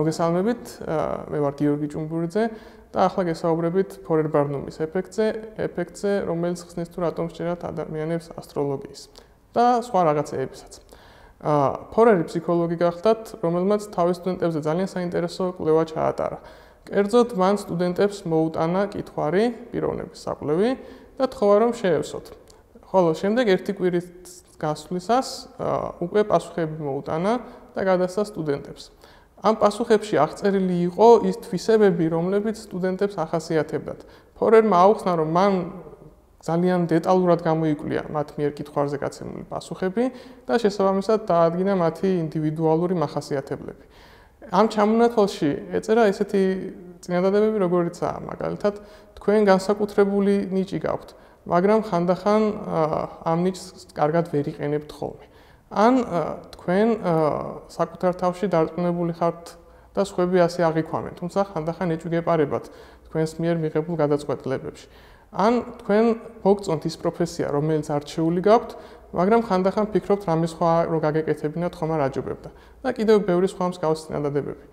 მოგესალმებით, მე ვარ გიორგი ჭუმბურიძე და ახლა გესაუბრებით ფორერ-ბარნუმის ეფექტზე, რომელიც ხსნის თუ რატომ სჭირათ ადამიანებს ასტროლოგიის და სხვა რაღაცეებისაც. ფორერი ფსიქოლოგი გახდათ, რომელმაც თავის სტუდენტებზე ძალიან საინტერესო კვლევა ჩაატარა. კერძოდ, მან სტუდენტებს მოუტანა კითხვარი, პიროვნების საკვლევი და თხოვა რომ შეევსოთ. ხოლო შემდეგ ერთი კვირის გასვლისას უკვე პასუხები მოუტანა და გადასცა სტუდენტებს. ამ პასუხებში აღწერილი იყო ის თვისებები, რომლებიც სტუდენტებს ახასიათებდათ. ფორერმა აუხსნა, რომ მან ძალიან დეტალურად გამოიკვლია მათ მიერ კითხვარზე გაცემული პასუხები და შესაბამისად დაადგინა მათი ინდივიდუალური მახასიათებლები. ამ ჩამონათვალში ეწერა ესეთი წინადადებები, როგორიცაა, მაგალითად, თქვენ განსაკუთრებული ნიჭი გაქვთ, მაგრამ ხანდახან ამ ნიჭს კარგად ვერ იყენებთ ხოლმე. ან თქვენ საკუთარ თავში დარწმუნებული ხართ და სხვები ასე აღიქვამენ, თუმცა ხანდახან ეჭვი გეპარებათ თქვენს მიერ მიღებულ გადაწყვეტილებებში. ან თქვენ მოგწონთ ის პროფესია, რომელიც არჩეული გაქვთ, მაგრამ ხანდახან ფიქრობთ, რამე სხვა რო გაგეკეთებინათ, ხომ არ აჯობებდა. და კიდევ ბევრი სხვა მსგავსი წინადადებები.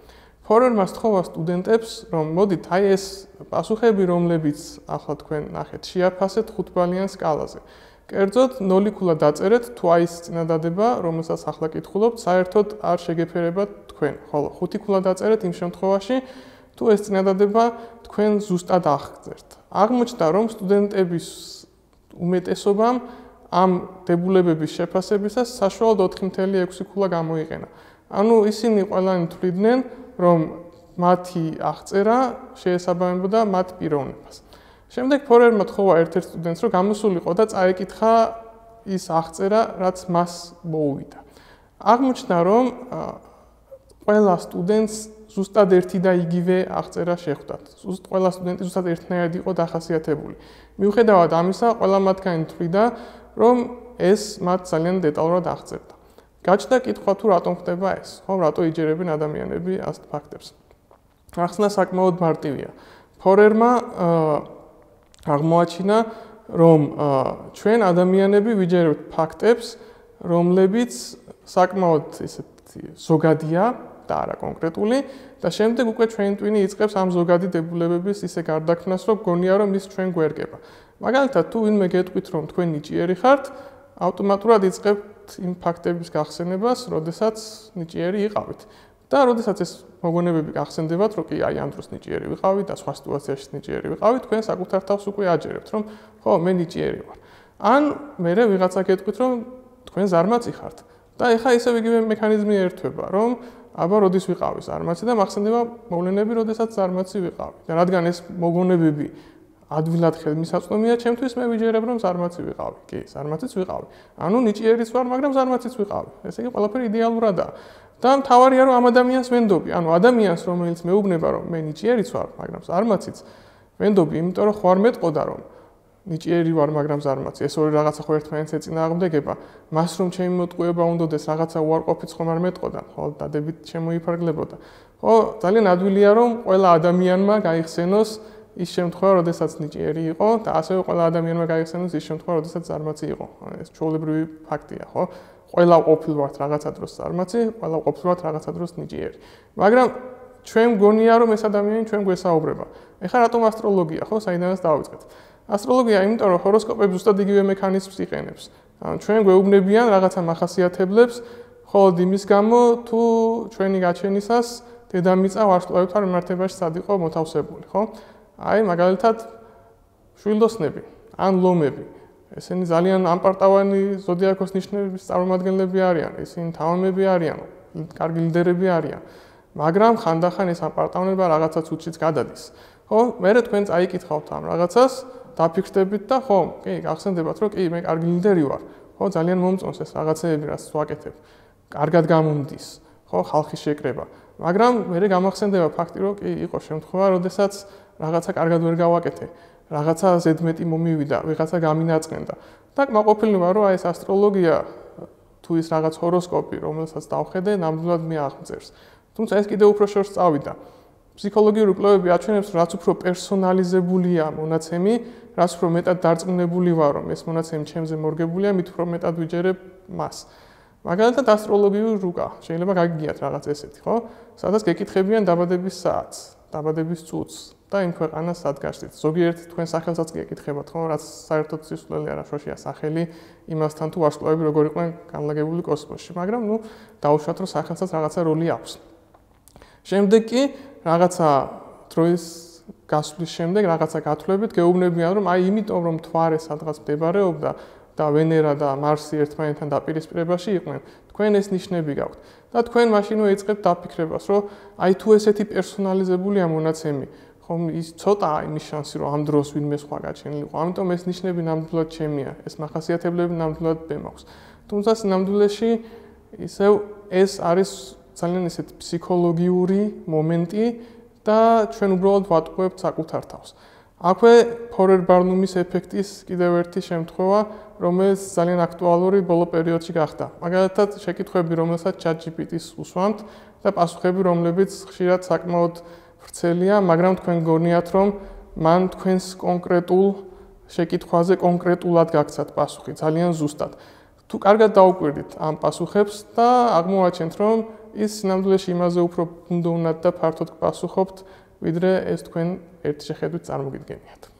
ფორერმა სთხოვა სტუდენტებს, რომ მოდით აი ეს პასუხები, რომლებიც ახლა თქვენ ნახეთ, შეაფასეთ 5 ბალიან სკალაზე. კერძოდ 0 დაწერეთ, თუ აი ეს წინადადება, რომელსაც ახლა კითხულობთ, საერთოდ არ შეგეფერებათ თქვენ. ხოლო 5 დაწერეთ იმ შემთხვევაში, თუ ეს წინადადება თქვენ ზუსტად აღგზერთ. აღმოჩნდა, რომ სტუდენტების უმეტესობამ ამ დებულებების შეფასებისას საშუალოდ 4.6 გამოიყენა. ანუ ისინი ყველანი თვლიდნენ, რომ მათი აღწერა შეესაბამებოდა მათ პიროვნებას. შემდეგ ფორერმა თხოვა ერთ-ერთ სტუდენტს, რომ გამოსულიყო და წაეკითხა ის აღწერა, რაც მას მოუვიდა. აღმოჩნდა, რომ ყველა სტუდენტს ზუსტად ერთი და იგივე აღწერა შეხვდათ. ყველა სტუდენტი ზუსტად ერთნაირად იყო დახასიათებული. მიუხედავად ამისა, ყველა მათგანი თვლიდა, რომ ეს მათ ძალიან დეტალურად აღწერდა. გაჩნდა კითხვა, თუ რატომ ხდება ეს, ხო, რატო იჯერებენ ადამიანები ასეთ ფაქტებს. ახსნა საკმაოდ მარტივია. ფორერმა აღმოაჩინა, რომ ჩვენ ადამიანები ვიჯერებთ ფაქტებს, რომლებიც საკმაოდ ისეთი ზოგადია და არა კონკრეტული და შემდეგ უკვე ჩვენი ტვინი იწყებს ამ ზოგადი დებულებების ისე გარდაქმნას, რომ გონია რომ ის ჩვენ გვერგება. მაგალითად, თუ ვინმე გეტყვით, რომ თქვენ ნიჭიერი ხართ, ავტომატურად იწყებთ იმ ფაქტების გახსენებას, როდესაც ნიჭიერი იყავით. და როდესაც ეს მოგონებები გახსენდებათ, რომ კი აი ამ დროს ნიჭიერი ვიყავი და სხვა სიტუაციაში ნიჭიერი ვიყავი, თქვენ საკუთარ თავს უკვე აჯერებთ, რომ ხო, მე ნიჭიერი ვარ. ან მერე ვიღაცა გეტყვით, რომ თქვენ ზარმაცი ხართ. და ეხა ისევ იგივე მექანიზმი ერთვება, რომ აბა როდის ვიყავი ზარმაცი და მახსენდება მოვლენები, როდესაც ზარმაცი ვიყავი. და რადგან ეს მოგონებები ადვილად ხელმისაწვდომია, ჩემთვის მე ვიჯერებ, რომ ზარმაცი ვიყავი. კი, ზარმაციც ვიყავი. ანუ ნიჭიერიც ვარ, მაგრამ ზარმაციც ვიყავი. ესე იგი ყველაფერი იდეალურადაა. და მთავარია, რომ ამ ადამიანს ვენდობი. ანუ ადამიანს, რომელიც მეუბნება, რომ მე ნიჭიერიც ვარ, მაგრამ ზარმაციც ვენდობი, იმიტომ რომ ხوار მეტყოდა, რომ ნიჭიერი ვარ, მაგრამ ზარმაცი. ეს ორი რაღაცა ხო ერთმანეთს ეწინააღმდეგება. მას რომ ჩემი მოტყუება უნდოდეს, რაღაცა უარყოფით ხომ არ მეტყოდა, ხო, დადებით შემოიფარგლებოდა. ხო, ძალიან ადვილია, რომ ყველა ადამიანმა გაიხსენოს ის შემთხვევა, როდესაც ნიჭიერი იყო და ასევე ყველა ადამიანმა გაიხსენოს ის შემთხვევა, როდესაც ზარმაცი იყო. ეს ჩვეულებრივი ფაქტია, ხო? ყველა ყოფილვართ რაღაცა დროს ზარმაცი, ყველა ყოფილვართ რაღაცა დროს ნიჭიერი. მაგრამ ჩვენ გონია, რომ ეს ადამიანი ჩვენ გვესაუბრება. ეხლა რატომ ასტროლოგია, ხო, საიდანაც დავიწყეთ? ასტროლოგია, იმიტომ რომ ჰოროსკოპები ზუსტად იგივე მექანიზმს იყენებს. ანუ ჩვენ გვეუბნებიან რაღაცა მახასიათებლებს, ხოლო იმის გამო, თუ ჩვენი გაჩენისას დედამიწა ვარსკვლავებთან მიმართებაში სად იყო მოთავსებული, ხო? აი, მაგალითად, შვილდოსნები ან ლომები. ესენი ძალიან ამპარტავანი ზოდიაქოს ნიშნების წარმომადგენლები არიან, ისინი თავმები არიან, კარგი ლიდერები არიან. მაგრამ ხანდახან ეს ამპარტავნება რაღაცა ცუდშიც გადადის. ხო, მერე თქვენ წაიკითხავთ ამ რაღაცას, დაფიქრდებით და ხო, კი, გახსენდებათ, რომ კი, მე კარგი ლიდერი ვარ. ხო, ძალიან მომწონს ეს რაღაცეები, რაც ვაკეთებ. კარგად გამომდის, ხო, ხალხის შეკრება. მაგრამ მერე გამახსენდება ფაქტი, რომ კი, იყო შემთხვევა, როდესაც რაღაცა კარგად ვერ გავაკეთე. რაღაცა ზედმეტი მომივიდა, ვიღაცა გამინაწყენდა. და კმაყოფილი ვარ, რომ აი ეს ასტროლოგია თუ ის რაღაც ჰოროსკოპი, რომელსაც დავხედე, ნამდვილად მე აღწერს. თუმცა ეს კიდევ უფრო შორს წავიდა. ფსიქოლოგიური კვლევები აჩვენებს, რაც უფრო პერსონალიზებულია მონაცემი, რაც უფრო მეტად დარწმუნებული ვარ, რომ ეს მონაცემი ჩემზე მორგებულია, მით უფრო მეტად ვიჯერებ მას. მაგალითად ასტროლოგიური რუკა, შეიძლება გაგიგიათ რაღაც ესეთი, ხო? სადაც გეკითხებიან დაბადების საათს, დაბადების წუთს და იმ ქვეყანას სად გაშლით. ზოგიერთი თქვენ სახელსაც გეკითხებათ, ხო, რაც საერთოდ სისულელი არა, შოშია სახელი იმასთან თუ ვარსკვლავები როგორ იყვნენ განლაგებული კოსმოსში, მაგრამ ნუ დაუშვათ რომ სახელსაც რაღაცა როლი აქვს. შემდეგ კი რაღაცა დროის გასვლის შემდეგ რაღაცა გათვლებით გეუბნებიან რომ აი იმიტომ რომ მთვარე სადღაც მდებარეობდა და ვენერა და მარსი ერთმანეთთან დაპირისპირებაში იყვნენ, თქვენ ეს ნიშნები გაქვთ. და თქვენ მაშინვე იწყებთ დაფიქრებას, რომ აი თუ ესეთი პერსონალიზებულია მონაცემი, ხომ ის ცოტაა იმის შანსი, რომ ამ დროს ვინმე სხვა გაჩენილიყო. ამიტომ ეს ნიშნები ნამდვილად ჩემია, ეს მახასიათებლები ნამდვილად მე მაქვს. თუმცა სინამდვილეში ისევ ეს არის ძალიან ისეთ ფსიქოლოგიური მომენტი და ჩვენ უბრალოდ ვატყუებთ საკუთარ თავს. აქვე ფორერ-ბარნუმის ეფექტის კიდევ ერთი შემთხვევა, რომელიც ძალიან აქტუალური ბოლო პერიოდში გახდა. მაგალითად, შეკითხვები, რომელსაც ChatGPT-ს უსვამთ და პასუხები, რომლებიც ხშირად საკმაოდ ვრცელია, მაგრამ თქვენ გონიათ, რომ მან თქვენს კონკრეტულ შეკითხვაზე კონკრეტულად გაგცათ პასუხი, ძალიან ზუსტად. თუ კარგად დაუკვირდით ამ პასუხებს და აღმოვაჩენთ, რომ ის სინამდვილეში იმაზე უფრო ბუნდოვნად და ფართოდ გპასუხობთ, ვიდრე ეს თქვენ ერთ შეხედვით წარმოგიდგენიათ.